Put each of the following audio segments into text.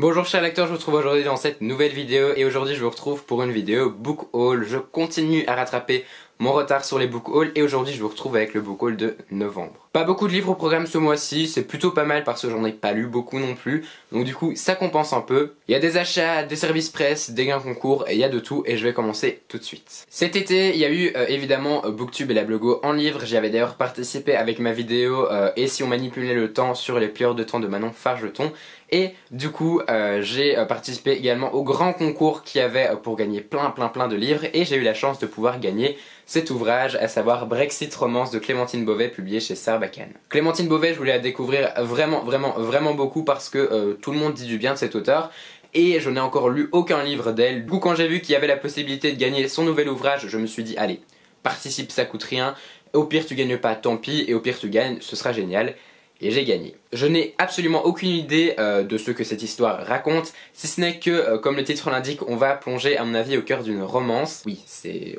Bonjour chers lecteurs, je vous retrouve aujourd'hui dans cette nouvelle vidéo et aujourd'hui je vous retrouve pour une vidéo book haul. Je continue à rattraper mon retard sur les book hauls et aujourd'hui je vous retrouve avec le book haul de novembre. Pas beaucoup de livres au programme ce mois-ci, c'est plutôt pas mal parce que j'en ai pas lu beaucoup non plus, donc du coup ça compense un peu. Il y a des achats, des services presse, des gains concours et il y a de tout et je vais commencer tout de suite. Cet été il y a eu évidemment Booktube et la Blogo en livre, j'y avais d'ailleurs participé avec ma vidéo et si on manipulait le temps sur les plieurs de temps de Manon Fargeton. Et du coup j'ai participé également au grand concours qu'il y avait pour gagner plein de livres et j'ai eu la chance de pouvoir gagner cet ouvrage, à savoir Brexit Romance de Clémentine Beauvais publié chez Sarbacane. Clémentine Beauvais, je voulais la découvrir vraiment beaucoup parce que tout le monde dit du bien de cet auteur et je n'ai encore lu aucun livre d'elle. Du coup quand j'ai vu qu'il y avait la possibilité de gagner son nouvel ouvrage, je me suis dit allez, participe, ça coûte rien, au pire tu gagnes pas, tant pis, et au pire tu gagnes, ce sera génial. Et j'ai gagné. Je n'ai absolument aucune idée de ce que cette histoire raconte, si ce n'est que, comme le titre l'indique, on va plonger à mon avis au cœur d'une romance. Oui, c'est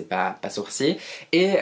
pas sorcier. Et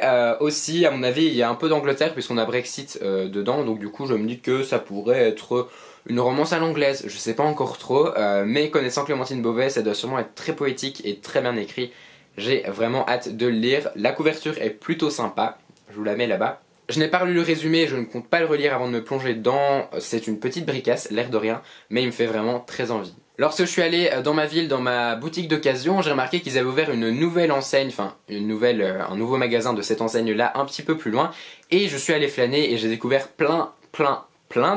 aussi, à mon avis, il y a un peu d'Angleterre puisqu'on a Brexit dedans, donc du coup je me dis que ça pourrait être une romance à l'anglaise, je sais pas encore trop, mais connaissant Clémentine Beauvais, ça doit sûrement être très poétique et très bien écrit. J'ai vraiment hâte de le lire. La couverture est plutôt sympa, je vous la mets là-bas. Je n'ai pas lu le résumé, je ne compte pas le relire avant de me plonger dedans, c'est une petite bricasse, l'air de rien, mais il me fait vraiment très envie. Lorsque je suis allé dans ma ville, dans ma boutique d'occasion, j'ai remarqué qu'ils avaient ouvert une nouvelle enseigne, enfin un nouveau magasin de cette enseigne-là un petit peu plus loin, et je suis allé flâner et j'ai découvert plein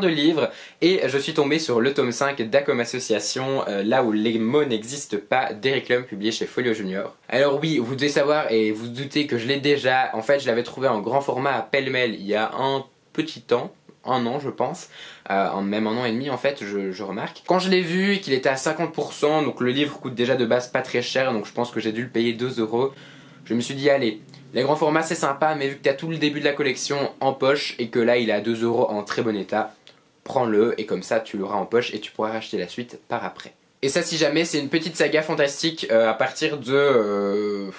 de livres et je suis tombé sur le tome 5 d'Acom Association, là où les mots n'existent pas, d'Eric Lum, publié chez Folio Junior. Alors oui, vous devez savoir et vous doutez que je l'ai déjà, en fait je l'avais trouvé en grand format à pêle-mêle il y a un petit temps, un an je pense, même un an et demi en fait je remarque. Quand je l'ai vu qu'il était à 50%, donc le livre coûte déjà de base pas très cher, donc je pense que j'ai dû le payer 2 €, je me suis dit allez, les grands formats c'est sympa, mais vu que tu as tout le début de la collection en poche et que là il est à 2 € en très bon état, prends-le et comme ça tu l'auras en poche et tu pourras racheter la suite par après. Et ça si jamais, c'est une petite saga fantastique à partir de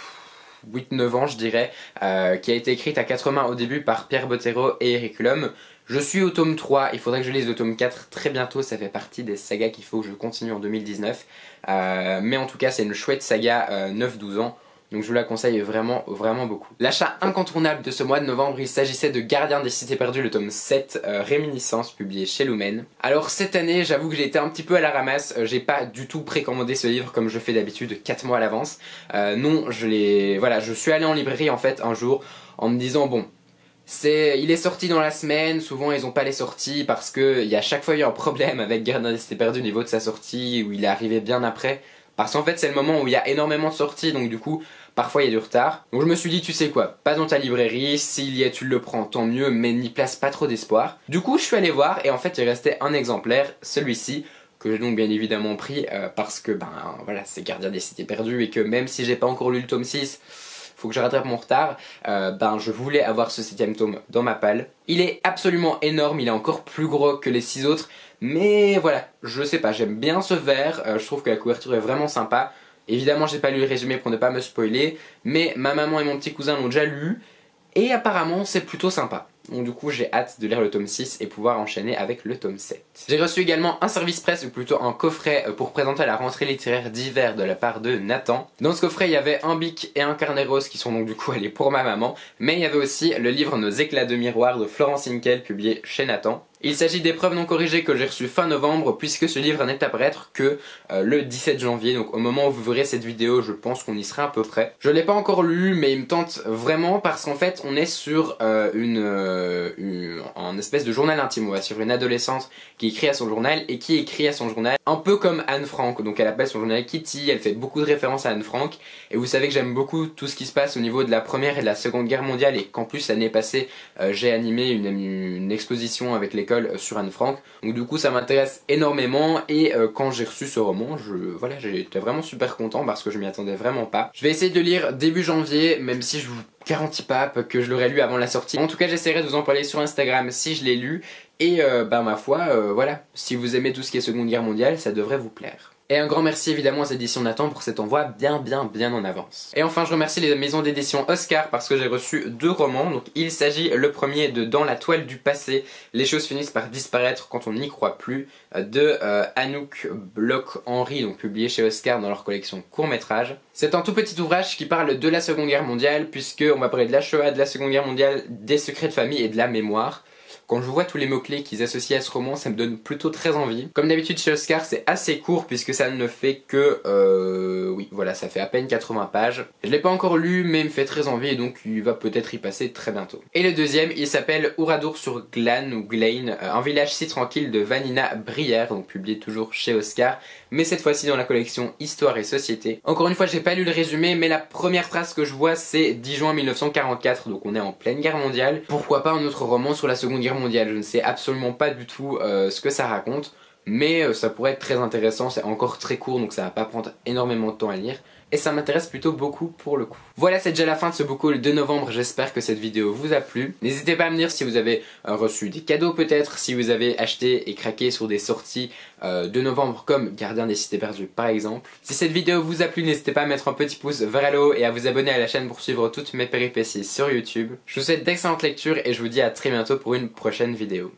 8-9 ans je dirais, qui a été écrite à 4 mains au début par Pierre Bottero et Eric Lum. Je suis au tome 3, il faudrait que je lise le tome 4 très bientôt, ça fait partie des sagas qu'il faut que je continue en 2019. Mais en tout cas c'est une chouette saga 9-12 ans. Donc je vous la conseille vraiment beaucoup. L'achat incontournable de ce mois de novembre, il s'agissait de Gardien des Cités Perdues, le tome 7, Réminiscence, publié chez Lumen. Alors cette année, j'avoue que j'ai été un petit peu à la ramasse, j'ai pas du tout précommandé ce livre comme je fais d'habitude 4 mois à l'avance. Non, je suis allé en librairie en fait un jour en me disant bon, il est sorti dans la semaine, souvent ils ont pas les sorties parce qu'il y a chaque fois eu un problème avec Gardien des Cités Perdues au niveau de sa sortie, où il est arrivé bien après. Parce qu'en fait c'est le moment où il y a énormément de sorties, donc du coup parfois il y a du retard. Donc je me suis dit tu sais quoi, pas dans ta librairie, s'il y a tu le prends tant mieux, mais n'y place pas trop d'espoir. Du coup je suis allé voir et en fait il restait un exemplaire, celui-ci, que j'ai donc bien évidemment pris parce que voilà, c'est Gardien des Cités Perdues et que même si j'ai pas encore lu le tome 6, faut que je rattrape mon retard, je voulais avoir ce 7ème tome dans ma palle. Il est absolument énorme, il est encore plus gros que les 6 autres, mais voilà, je sais pas, j'aime bien ce vert, je trouve que la couverture est vraiment sympa. Évidemment j'ai pas lu le résumé pour ne pas me spoiler, mais ma maman et mon petit cousin l'ont déjà lu, et apparemment c'est plutôt sympa. Donc du coup j'ai hâte de lire le tome 6 et pouvoir enchaîner avec le tome 7. J'ai reçu également un service presse, ou plutôt un coffret pour présenter la rentrée littéraire d'hiver de la part de Nathan. Dans ce coffret il y avait un bic et un carnet rose qui sont donc du coup allés pour ma maman, mais il y avait aussi le livre Nos éclats de miroir de Florence Hinkel publié chez Nathan. Il s'agit d'épreuves non corrigées que j'ai reçues fin novembre puisque ce livre n'est à paraître que le 17 janvier, donc au moment où vous verrez cette vidéo je pense qu'on y sera à peu près. Je l'ai pas encore lu mais il me tente vraiment parce qu'en fait on est sur un espèce de journal intime, on va suivre une adolescente qui écrit à son journal et qui écrit à son journal un peu comme Anne Frank, donc elle appelle son journal Kitty, elle fait beaucoup de références à Anne Frank et vous savez que j'aime beaucoup tout ce qui se passe au niveau de la première et de la seconde guerre mondiale et qu'en plus l'année passée j'ai animé une exposition avec l'école sur Anne Frank, donc du coup ça m'intéresse énormément et quand j'ai reçu ce roman, j'étais vraiment super content parce que je m'y attendais vraiment pas. Je vais essayer de lire début janvier, même si je vous garantis pas que je l'aurai lu avant la sortie. En tout cas j'essaierai de vous en parler sur Instagram si je l'ai lu et ma foi, voilà, si vous aimez tout ce qui est Seconde Guerre mondiale, ça devrait vous plaire. Et un grand merci évidemment aux éditions Nathan pour cet envoi bien en avance. Et enfin je remercie les maisons d'édition Oscar parce que j'ai reçu 2 romans. Donc il s'agit le premier de Dans la toile du passé, les choses finissent par disparaître quand on n'y croit plus, de Anouk Bloch-Henry, donc publié chez Oscar dans leur collection court-métrage. C'est un tout petit ouvrage qui parle de la Seconde Guerre mondiale puisque on va parler de la Shoah, de la Seconde Guerre mondiale, des secrets de famille et de la mémoire. Quand je vois tous les mots-clés qu'ils associent à ce roman, ça me donne plutôt très envie. Comme d'habitude chez Oscar, c'est assez court puisque ça ne fait que... oui, voilà, ça fait à peine 80 pages. Je l'ai pas encore lu, mais il me fait très envie et donc il va peut-être y passer très bientôt. Et le deuxième, il s'appelle Oradour-sur-Glane ou Glane, un village si tranquille de Vanina Brière, donc publié toujours chez Oscar, mais cette fois-ci dans la collection Histoire et Société. Encore une fois, j'ai pas lu le résumé, mais la première phrase que je vois, c'est 10 juin 1944, donc on est en pleine guerre mondiale. Pourquoi pas un autre roman sur la Seconde Guerre mondiale? Je ne sais absolument pas du tout ce que ça raconte, mais ça pourrait être très intéressant. C'est encore très court donc ça va pas prendre énormément de temps à lire et ça m'intéresse plutôt beaucoup pour le coup. Voilà, c'est déjà la fin de ce book haul de novembre, j'espère que cette vidéo vous a plu. N'hésitez pas à me dire si vous avez reçu des cadeaux peut-être, si vous avez acheté et craqué sur des sorties de novembre comme Gardien des Cités Perdues par exemple. Si cette vidéo vous a plu, n'hésitez pas à mettre un petit pouce vers le haut et à vous abonner à la chaîne pour suivre toutes mes péripéties sur YouTube. Je vous souhaite d'excellentes lectures et je vous dis à très bientôt pour une prochaine vidéo.